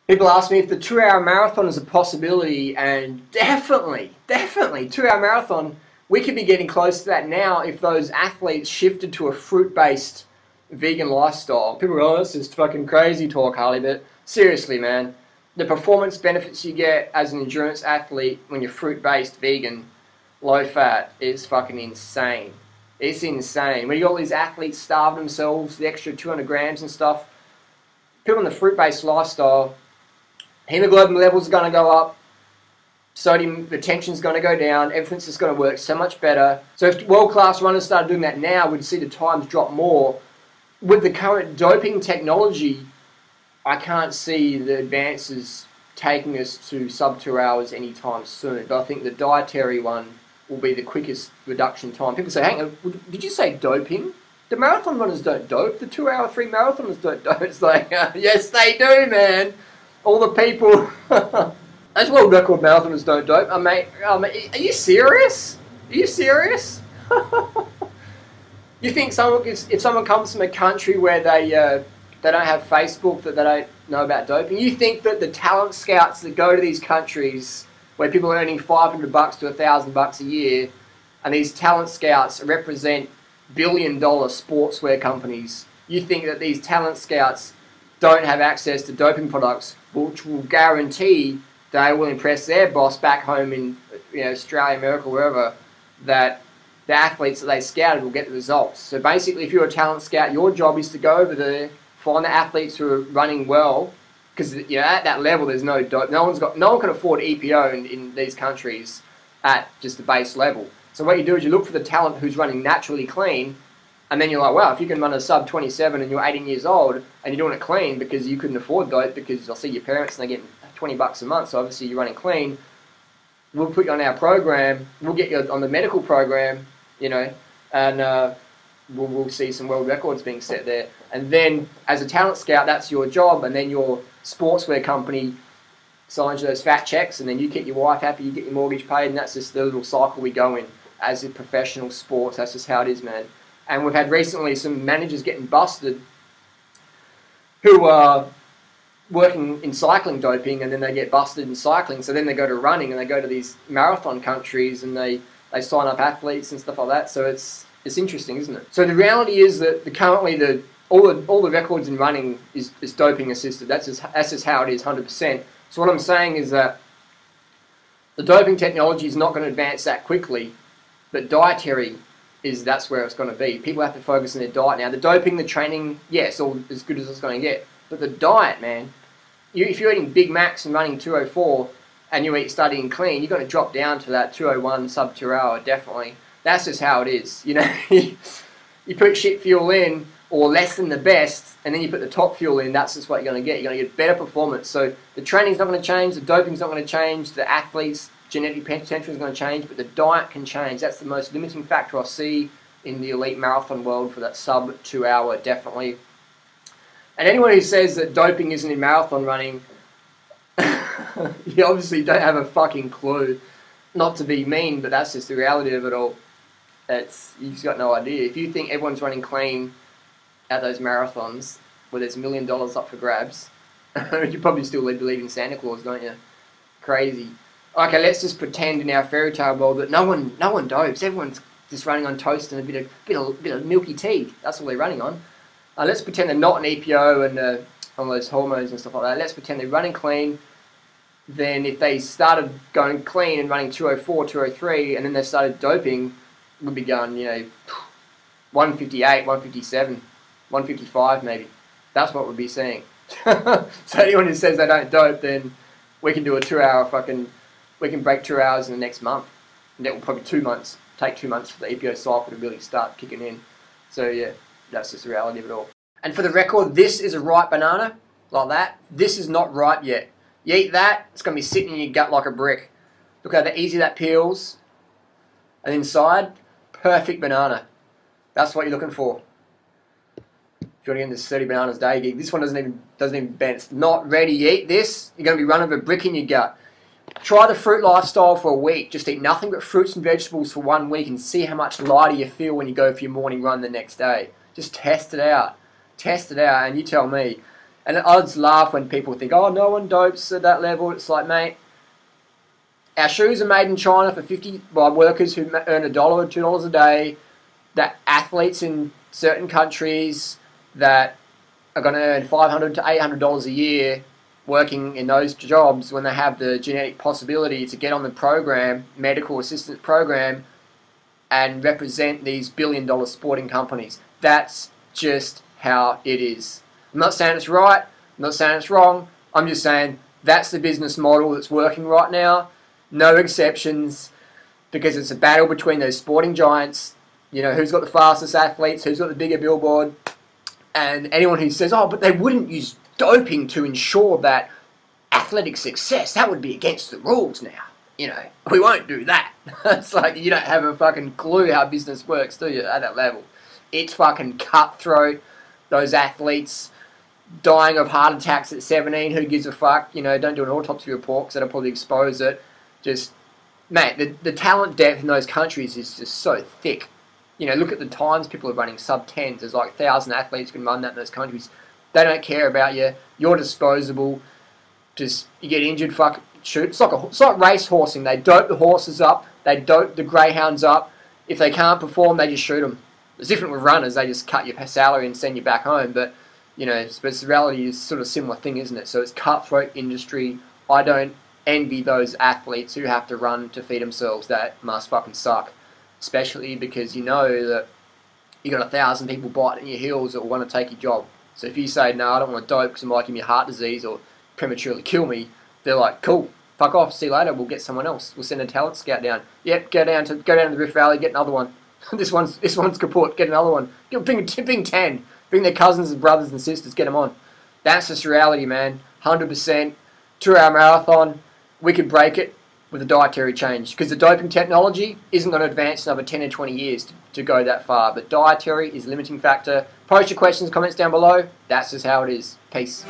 People ask me if the 2-hour marathon is a possibility, and definitely, 2-hour marathon, we could be getting close to that now if those athletes shifted to a fruit-based vegan lifestyle. People go, oh, this is fucking crazy talk, Harley, but seriously, man, the performance benefits you get as an endurance athlete when you're fruit-based vegan, low-fat, is fucking insane. It's insane. When you got all these athletes starve themselves, the extra 200 grams and stuff, people on the fruit-based lifestyle, hemoglobin levels are going to go up, sodium retention is going to go down, everything's just going to work so much better. So if world-class runners started doing that now, we'd see the times drop more. With the current doping technology, I can't see the advances taking us to sub 2 hours anytime soon. But I think the dietary one will be the quickest reduction time. People say, hang on, did you say doping? The marathon runners don't dope. The 2-hour 3 marathoners don't dope. It's like, yes, they do, man. All the people, as world record marathoners don't dope. Mate, are you serious? Are you serious? You think if someone comes from a country where they don't have Facebook, that they don't know about doping, you think that the talent scouts that go to these countries where people are earning $500 to $1,000 a year, and these talent scouts represent billion-dollar sportswear companies, you think that these talent scouts don't have access to doping products, which will guarantee they will impress their boss back home in Australia, America, wherever, that the athletes that they scouted will get the results. So basically, if you're a talent scout, your job is to go over there, find the athletes who are running well, because at that level there's no dope. No one can afford EPO in these countries at just the base level. So what you do is you look for the talent who's running naturally clean, and then you're like, wow, if you can run a sub 27 and you're 18 years old and you're doing it clean because you couldn't afford dope, because I'll see your parents and they're getting $20 a month, so obviously you're running clean, we'll put you on our program, we'll get you on the medical program, and we'll see some world records being set there. And then as a talent scout, that's your job, and then your sportswear company signs you those fat checks, and then you keep your wife happy, you get your mortgage paid, and that's just the little cycle we go in as a professional sports. That's just how it is, man. And we've had recently some managers getting busted who are working in cycling doping, and then they get busted in cycling, so then they go to running and they go to these marathon countries and they sign up athletes and stuff like that. So it's interesting, isn't it? So the reality is that currently all the records in running is doping assisted. That's just how it is, 100%. So what I'm saying is that the doping technology is not going to advance that quickly, but dietary that's where it's going to be. People have to focus on their diet now. The doping, the training, yes, all as good as it's going to get. But the diet, man, if you're eating Big Macs and running 204 and you eat studying clean, you're going to drop down to that 201 sub 2 hour, definitely. That's just how it is. You put shit fuel in, or less than the best, and then you put the top fuel in, that's just what you're going to get. You're going to get better performance. So the training's not going to change, the doping's not going to change, the athletes' genetic potential is going to change, but the diet can change. That's the most limiting factor I see in the elite marathon world for that sub 2 hour, definitely. And anyone who says that doping isn't in marathon running, you obviously don't have a fucking clue. Not to be mean, but that's just the reality of it all. You've got no idea. If you think everyone's running clean at those marathons where there's $1 million up for grabs, you probably still believe in Santa Claus, don't you? Crazy. Okay, let's just pretend in our fairy tale world that no one dopes. Everyone's just running on toast and a bit of milky tea. That's all they're running on. Let's pretend they're not an EPO and on those hormones and stuff like that. Let's pretend they're running clean. Then if they started going clean and running 204, 203, and then they started doping, we'd be going, 158, 157, 155 maybe. That's what we'd be seeing. So anyone who says they don't dope, then we can do a 2 hour we can break 2 hours in the next month. And that will probably take 2 months for the EPO cycle to really start kicking in. So yeah, that's just the reality of it all. And for the record, this is a ripe banana, like that. This is not ripe yet. You eat that, it's going to be sitting in your gut like a brick. Look how easy that peels. And inside, perfect banana. That's what you're looking for. If you want to get in this 30 bananas a day gig, this one doesn't even bend. It's not ready. You eat this, you're going to be running with a brick in your gut. Try the fruit lifestyle for a week. Just eat nothing but fruits and vegetables for 1 week and see how much lighter you feel when you go for your morning run the next day. Just test it out. Test it out and you tell me. And I just laugh when people think, oh, no one dopes at that level. It's like, mate, our shoes are made in China for 50 by workers who earn $1 or $2 a day. That athletes in certain countries that are going to earn $500 to $800 a year working in those jobs, when they have the genetic possibility to get on the program, medical assistance program, and represent these billion-dollar sporting companies. That's just how it is. I'm not saying it's right, I'm not saying it's wrong, I'm just saying that's the business model that's working right now. No exceptions, because it's a battle between those sporting giants. You know, who's got the fastest athletes, who's got the bigger billboard, and anyone who says, oh, but they wouldn't use doping to ensure that athletic success, that would be against the rules now. You know, we won't do that. It's like, you don't have a fucking clue how business works, do you, at that level? It's fucking cutthroat. Those athletes dying of heart attacks at 17, who gives a fuck? You know, don't do an autopsy report because that'll probably expose it. Just, mate, the talent depth in those countries is just so thick. You know, look at the times people are running sub-10s. There's like 1,000 athletes can run that in those countries. They don't care about you. You're disposable. Just, you get injured, fuck, shoot. It's like race horsing. They dope the horses up. They dope the greyhounds up. If they can't perform, they just shoot them. It's different with runners. They just cut your salary and send you back home. But, you know, but reality is sort of a similar thing, isn't it? So it's cutthroat industry. I don't envy those athletes who have to run to feed themselves. That must fucking suck. Especially because you know that you got 1,000 people biting your heels that want to take your job. So if you say, no, I don't want to dope because it might give me heart disease or prematurely kill me, they're like, cool, fuck off, see you later, we'll get someone else. We'll send a talent scout down. Yep, go down to the Rift Valley, get another one. this one's kaput, get another one. Bring 10. Bring their cousins and brothers and sisters, get them on. That's just reality, man. 100%. 2-hour marathon, we could break it with a dietary change. Because the doping technology isn't going to advance another 10 or 20 years to go that far. But dietary is a limiting factor. Post your questions, comments down below. That's just how it is. Peace.